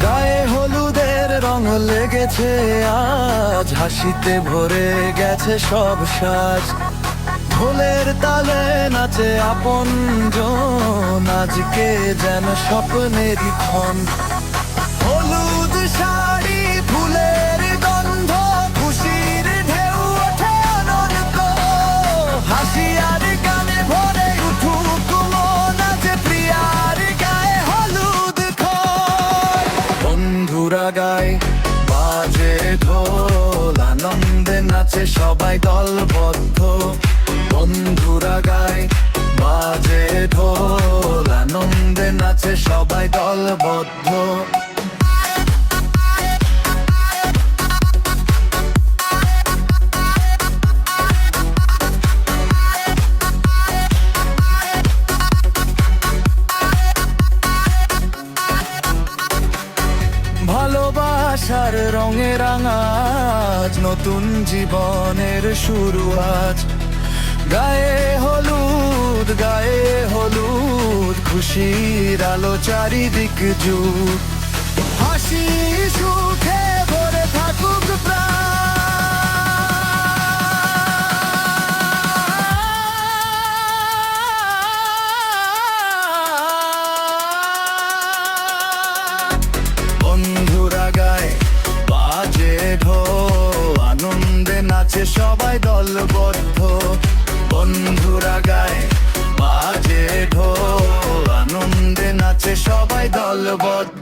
গায়ে হলুদের রং লেগেছে আজ, হাসিতে ভরে গেছে সব সাজ। ঢোলের তালে নাচে আপনজন, আজকে যেন স্বপ্নেরই ক্ষণ। হলুদ শাড়ি ফুলের গন্ধ, খুশির ঢেউ ওঠে অনন্ত। হাসি আর গানে ভরে উঠুক মন, আজ প্রিয়ার গায়ে হলুদ খোল। বন্ধুরা গায় বাজে ঢোল, আনন্দে নাচে সবাই দলবদ্ধ। বন্ধুরা গায় বাজে ঢোল, আনন্দে নাচে সবাই দলবদ্ধ। ভালোবাসার রঙে রাঙাজ, নতুন জীবনের শুরু আজ। গায়ে হলুদ, গায়ে হলুদ, খুশির আলো চারিদিক জুড়। হাসি সুখে ভরে থাকুক প্রাণ। বন্ধুরা গায় বাজে ঢোল, আনন্দে নাচে সবাই দলবদ্ধ। বন্ধুরা গায় বাজে ঢোল, আনন্দে নাচে সবাই দলবদ্ধ।